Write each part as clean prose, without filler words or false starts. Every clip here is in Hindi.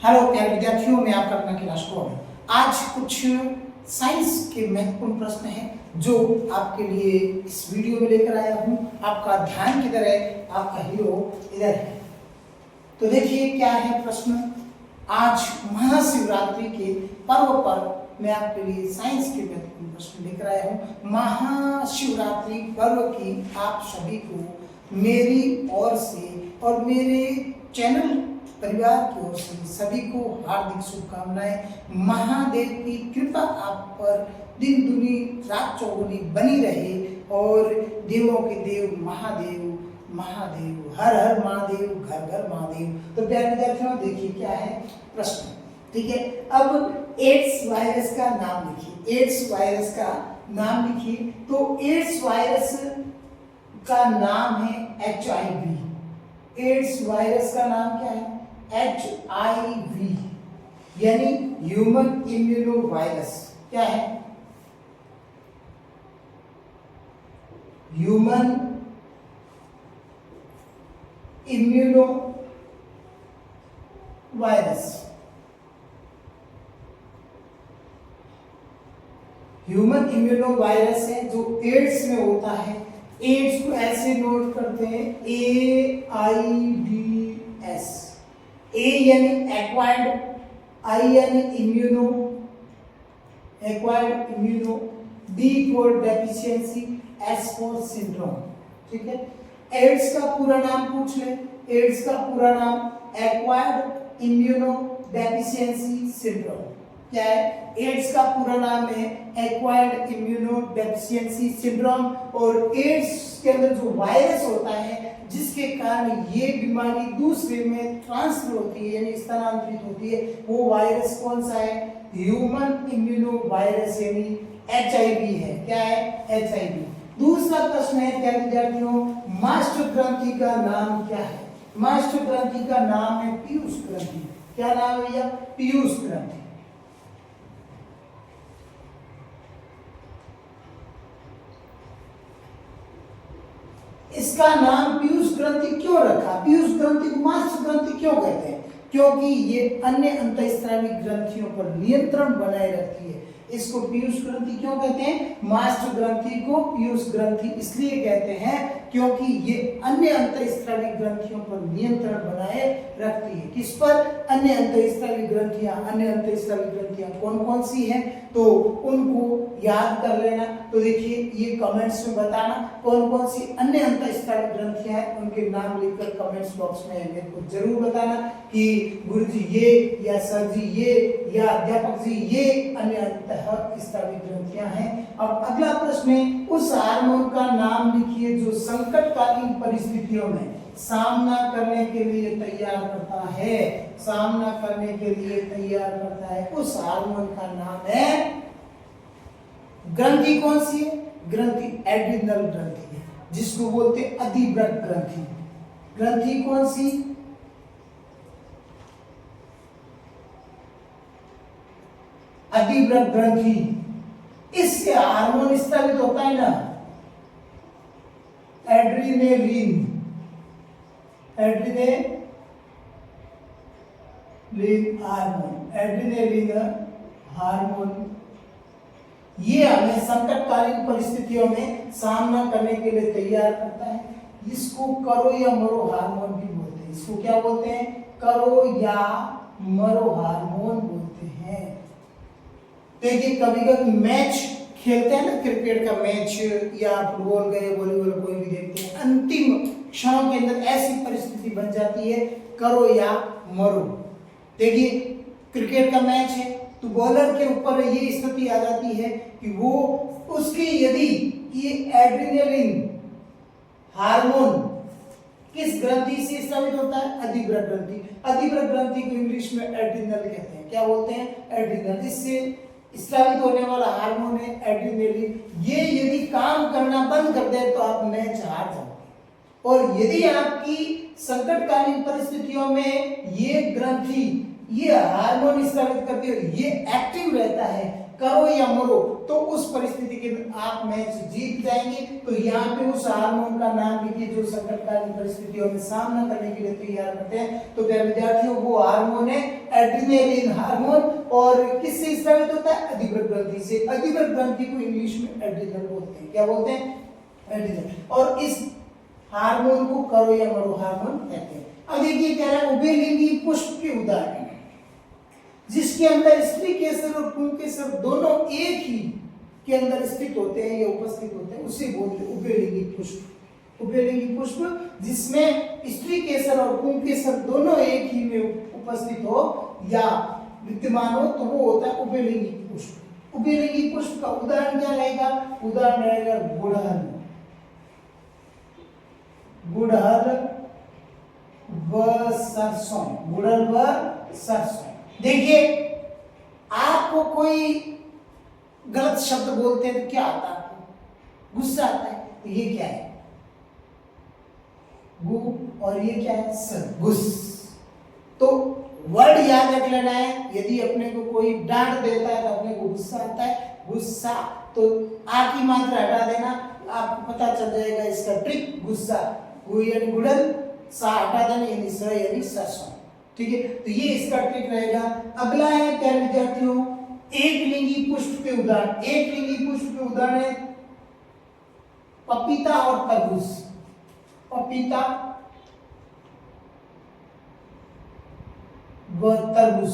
हेलो प्यारे विद्यार्थियों, मैं आपका अपना कैलाश कौर। आज कुछ साइंस के महत्वपूर्ण प्रश्न हैं जो आपके लिए इस वीडियो में लेकर आया हूं। आपका ध्यान किधर है? आपका हीरो इधर है। तो देखिए क्या है प्रश्न। आज महाशिवरात्रि के पर्व पर मैं आपके लिए साइंस के महत्वपूर्ण प्रश्न लेकर आया हूं। महाशिवरात्रि पर्व की आप सभी को मेरी ओर से और मेरे चैनल परिवार की ओर से सभी को हार्दिक शुभकामनाएं। महादेव की कृपा आप पर दिन दुनी रात चौगुनी बनी रहे और देवों के देव महादेव महादेव, हर हर महादेव, घर घर महादेव। तो प्यारे विद्यार्थियों देखिए क्या है प्रश्न। ठीक है, अब एड्स वायरस का नाम लिखिए। एड्स वायरस का नाम लिखिए। तो एड्स वायरस का नाम है HIV। एड्स वायरस का नाम क्या है? HIV यानी ह्यूमन इम्यूनो वायरस। क्या है? Human immuno virus. Human immuno virus है जो एड्स में होता है। एड्स को ऐसे नोट करते हैं AIDS। ए यानी एक्वायर्ड, आई यानी immuno, acquired immuno, D for deficiency, S for syndrome. ठीक है, एड्स का पूरा नाम पूछ ले। एड्स का पूरा नाम एक्वायर्ड इम्यूनो डेफिशिएंसी सिंड्रोम। क्या है? एड्स का पूरा नाम है एक्वायर्ड इम्यूनो डेफिशिएंसी सिंड्रोम। और एड्स के अंदर जो वायरस होता है जिसके कारण ये बीमारी दूसरे में ट्रांसफर होती है यानी स्थानांतरित होती है, वो वायरस कौन सा है? ह्यूमन इम्यूनो वायरस यानी HIV है। क्या है? HIV। दूसरा प्रश्न है क्या विद्यार्थियों, मास्टर ग्रंथि का नाम क्या है? मास्टर ग्रंथि का नाम है पीयूष ग्रंथि। क्या नाम है भैया? पीयूष ग्रंथि। इसका नाम पीयूष ग्रंथि क्यों रखा? पीयूष ग्रंथि को मास्टर ग्रंथि क्यों कहते हैं? क्योंकि ये अन्य अंतःस्रावी ग्रंथियों पर नियंत्रण बनाए रखती है। इसको पीयूष ग्रंथि क्यों कहते हैं? मास्टर ग्रंथि को पीयूष ग्रंथि इसलिए कहते हैं क्योंकि ये अन्य अंतःस्रावी ग्रंथियों पर नियंत्रण बनाए रखती है। किस पर? अन्य अंतःस्रावी ग्रंथियां। अन्य अंतःस्रावी ग्रंथियां कौन कौन सी हैं तो उनको याद कर लेना। तो देखिए ये कमेंट्स में बताना कौन कौन सी अन्य अंतःस्रावी ग्रंथियां हैं, उनके नाम लिखकर कमेंट्स बॉक्स में मेरे को जरूर बताना कि गुरुजी ये, या सर जी ये, या अध्यापक जी ये अन्य अंतःस्रावी ग्रंथियां हैं। अब अगला प्रश्न है, उस हार्मोन का नाम लिखिए जो संकटकालीन परिस्थितियों में सामना करने के लिए तैयार करता है। सामना करने के लिए तैयार करता है, उस हार्मोन का नाम है, ग्रंथि कौन सी है? ग्रंथि एड्रिनल ग्रंथि है जिसको बोलते हैं अधिवृक्क ग्रंथि। ग्रंथि कौन सी? अधिवृक्क ग्रंथि। इससे हार्मोन स्रावित होता है ना, adrenaline. Adrenaline hormone, adrenaline hormone ये हमें संकटकालीन परिस्थितियों में सामना करने के लिए तैयार करता है। इसको करो या मरो हार्मोन भी बोलते हैं। इसको क्या बोलते हैं? करो या मरो हार्मोन बोलते हैं। देखिए कभी कभी मैच खेलते हैं ना, क्रिकेट का मैच या फुटबॉल गए, वॉलीबॉल कोई भी देखते हैं, अंतिम क्षणों के अंदर ऐसी परिस्थिति बन जाती है करो या मरो। देखिए क्रिकेट का मैच है तो बॉलर के ऊपर ये स्थिति आ जाती है कि वो उसकी यदि ये एड्रिनलिन हार्मोन किस ग्रंथि से स्रावित होता है? अधिवृक्क ग्रंथि। अधिवृक्क ग्रंथि को इंग्लिश में एड्रिनल कहते हैं। क्या बोलते हैं? एड्रिनल। इससे स्रावित होने वाला हार्मोन है एड्रिनलिन। ये यदि काम करना बंद कर दे तो आप मैच हार जाओगे। और यदि आपकी संकटकालीन परिस्थितियों में ये ग्रंथि ये हार्मोन स्रावित करती है, ये एक्टिव रहता है, करो या मरो, तो उस परिस्थिति के आप मैच जीत जाएंगे। तो यहाँ पे उस हार्मोन का नाम लिखिए जो संकटकालीन परिस्थितियों में सामना करने के लिए तैयार करते हैं। तो प्यारे विद्यार्थियों, वो हार्मोन है एड्रिनलिन हार्मोन, और किससे स्रावित होता है? अधिवृक्क ग्रंथि से। अधिवृक्क ग्रंथि को इंग्लिश में एड्रिनल बोलते हैं। क्या बोलते हैं? एड्रिनल। और इस हार्मोन को करो या मरो हार्मोन कहते हैं। अब देखिए कह रहा है उभयलिंगी पुष्प के उदाहरण जिसके अंदर स्त्री केसर और पुंकेसर दोनों एक ही के अंदर स्थित होते हैं या उपस्थित होते हैं, उसे बोलते हैं उभयलिंगी पुष्प। उभयलिंगी पुष्प जिसमें स्त्री केसर और पुंकेसर दोनों एक ही में उपस्थित हो या विद्यमान हो, तो वो होता है उभयलिंगी पुष्प। उभयलिंगी पुष्प का उदाहरण क्या रहेगा? उदाहरण रहेगा गुड़हल, गुड़हल व सरसों, गुड़हल व सरसों। देखिए आपको कोई गलत शब्द बोलते हैं तो क्या आता है? आपको गुस्सा आता है। तो ये क्या है? गु, और ये क्या है? स, गुस। तो वर्ड याद रख लेना है। यदि अपने को कोई डांट देता है तो अपने को गुस्सा आता है, गुस्सा। तो आ की मात्रा हटा देना, आपको पता चल जाएगा इसका ट्रिक। गुस्सा, गु यानी गुड़हल, सा हटा देना यानी स यानी सरसों। ठीक है, तो ये इसका ट्रिक रहेगा। अगला है प्यारे विद्यार्थियों एक लिंगी पुष्प के उदाहरण। एक लिंगी पुष्प के उदाहरण है पपीता और तरबूज। पपीता व तरबूज,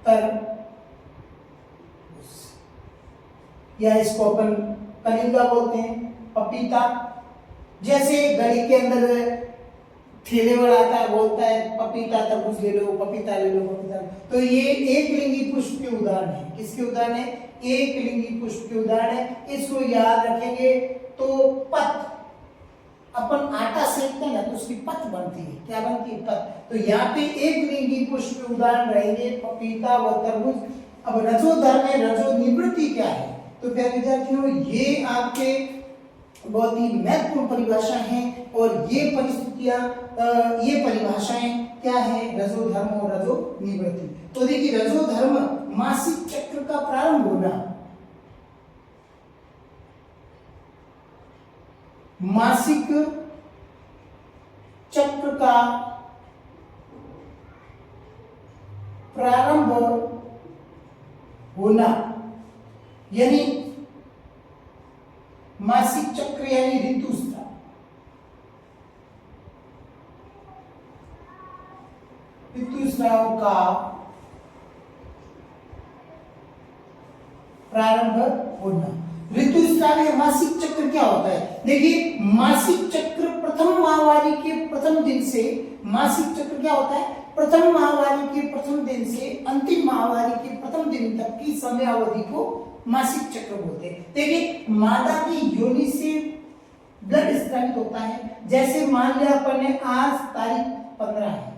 तरबूज या इसको अपन कलिंगा बोलते हैं। पपीता, जैसे गली के अंदर ठेले वाला आता है, बोलता है पपीता तरबूज ले लो, पपीता ले लो, पपीता। तो ये एक लिंगी पुष्प के उदाहरण है। किसके उदाहरण है? एक लिंगी पुष्प के उदाहरण है। इसको याद रखेंगे तो पत, अपन आटा सेकते हैं ना तो उसकी पत बनती है। क्या बनती है? पत। तो यहाँ पे एक लिंगी पुष्प के उदाहरण रहेंगे पपीता व तरबूज। अब रजोधर्म में रजो निवृत्ति क्या है? तो प्यारे विद्यार्थियों ये आपके बहुत ही महत्वपूर्ण परिभाषा है, और ये परिस्थितियां ये परिभाषाएं क्या है? रजोधर्म और रजो निवृत्ति। तो देखिए रजोधर्म मासिक चक्र का प्रारंभ होना, मासिक चक्र का प्रारंभ होना, यानी मासिक चक्र यानी ऋतुस्राव। ऋतुस्राव का प्रारंभ होना। ऋतुस्राव या मासिक चक्र क्या होता है? देखिए मासिक चक्र प्रथम माहवारी के प्रथम दिन से, मासिक चक्र क्या होता है? प्रथम माहवारी के प्रथम दिन से अंतिम माहवारी के प्रथम दिन तक की समयावधि को मासिक चक्र बोलते हैं। देखिए मादा की योनि से ब्लड स्रावित होता है। जैसे मान लिया अपन ने आज तारीख 15 है,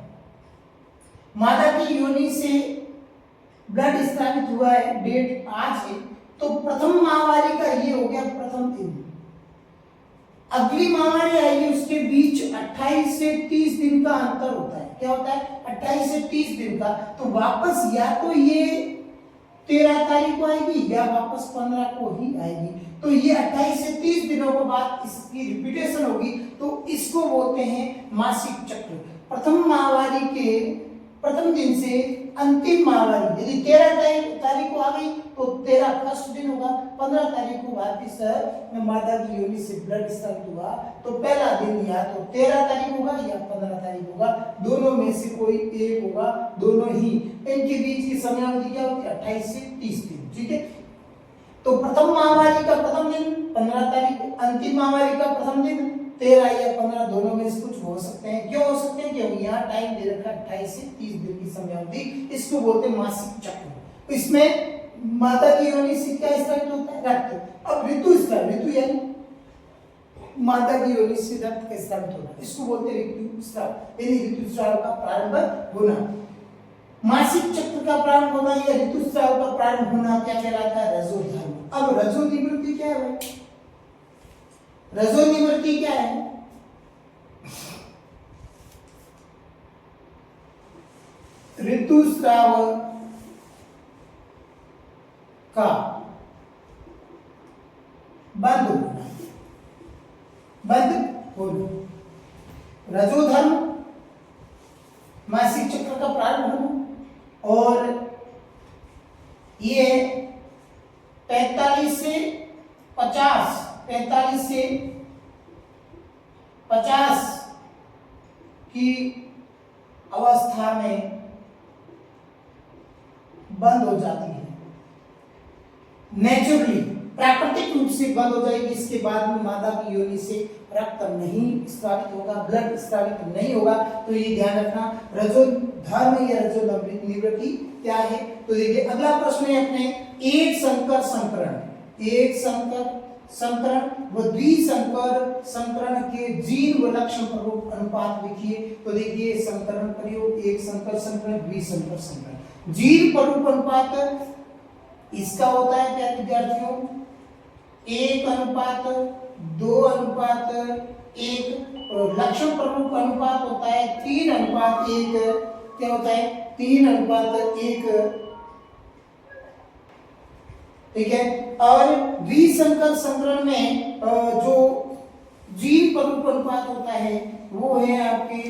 मादा की योनि से ब्लड स्रावित हुआ है, डेट आज है, तो प्रथम माहवारी का ये हो गया प्रथम दिन। अगली माहवारी आएगी, उसके बीच 28 से 30 दिन का अंतर होता है। क्या होता है? 28 से 30 दिन का। तो वापस या तो ये 13 तारीख को आएगी या वापस 15 को ही आएगी। तो ये 28 से 30 दिनों के बाद इसकी रिपीटेशन होगी, तो इसको बोलते हैं मासिक चक्र। प्रथम माहवारी के प्रथम दिन से अंतिम माहवारी, यदि 13 तारीख को आ गई तो 13 फर्स्ट दिन होगा, 15 तारीख को वापिस मादा की योनि से ब्लड स्रावित हुआ तो पहला दिन या तो 13 तारीख होगा या 15 तारीख होगा, दोनों में से कोई एक होगा, दोनों ही। इनके बीच की समयावधि क्या होती है? 28 से 30 दिन। ठीक है, तो प्रथम माहवारी का प्रथम दिन 15 तारीख, अंतिम माहवारी का प्रथम दिन 13 या 15, दोनों में से कुछ हो सकते हैं। क्यों हो सकते हैं? क्योंकि यहाँ टाइम दे रखा है 28 से 30 दिन की समयावधि, इसको बोलते हैं मासिक चक्र। इसमें माता की योनि से क्या स्रावित होता है? रक्त। अब ऋतु स्राव, ऋतु यानी माता की योनि से रक्त का स्रावित होना, इसको बोलते हैं ऋतुस्राव, यानी ऋतुस्राव का प्रारंभ होना। मासिक चक्र का प्रारंभ होना या ऋतुस्राव का प्रारंभ होना क्या कहलाता है? रजोधर्म। अब रजो निवृत्ति क्या है? रजो निवृत्ति क्या है? ऋतुस्राव का बंद होना, बंद होना। रजोधर्म मासिक चक्र का प्रारंभ होना और ये 45 से 50 की अवस्था में बंद हो जाती है, नेचुरली प्राकृतिक रूप से बंद हो जाएगी। इसके बाद में मादा की योनि से रक्त नहीं स्रावित होगा, ब्लड स्रावित नहीं होगा। तो ये ध्यान रखना, रजोधर्म या रजोनिवृत्ति निवृत्ति क्या है। तो देखिए अगला प्रश्न है अपने एक संकर संकरण, एक संकर संकरण व द्विसंकर संकरण के जीन व लक्षण प्ररूप अनुपात लिखिए। तो देखिए संकरण प्रयोग, एक संकर संकरण, द्विसंकर संकरण। जीन प्ररूप अनुपात इसका होता है प्यारे विद्यार्थियों 1:2:1 और लक्षण प्ररूप अनुपात होता है 3:1। क्या होता है 3:1, ठीक है। और द्विसंकर संकरण में जो जीन प्ररूप अनुपात होता है वो है आपके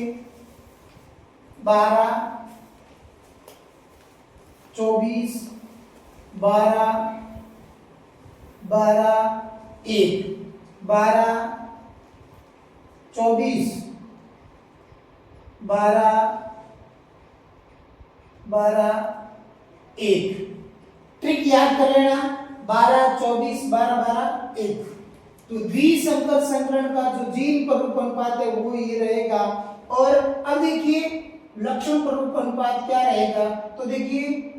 12:24, 12:1, 12:24, 12:1। ट्रिक याद कर लेना 12:24, 12:1। तो द्विसंकर संकरण का जो जीन प्ररूप अनुपात है वो ये रहेगा। और अब देखिए लक्षण प्ररूप अनुपात क्या रहेगा। तो देखिए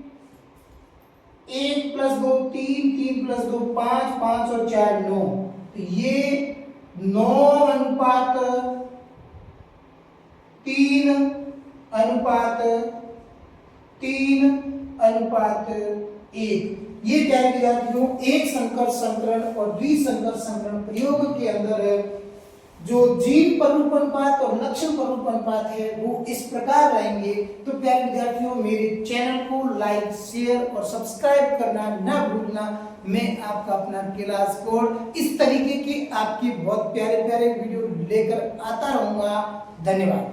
1+2 3, 3+2 5, 5 और 4 9। तो ये 9:3:1। ये प्यारे विद्यार्थियों एक संकर संकरण और द्विसंकर संकरण प्रयोग के अंदर जो जीन प्ररूप अनुपात और लक्षण प्ररूप अनुपात है वो इस प्रकार रहेंगे। तो प्यारे विद्यार्थियों मेरे चैनल को लाइक, शेयर और सब्सक्राइब करना ना भूलना। मैं आपका अपना क्लास कोड इस तरीके के आपके बहुत प्यारे प्यारे वीडियो लेकर आता रहूंगा। धन्यवाद।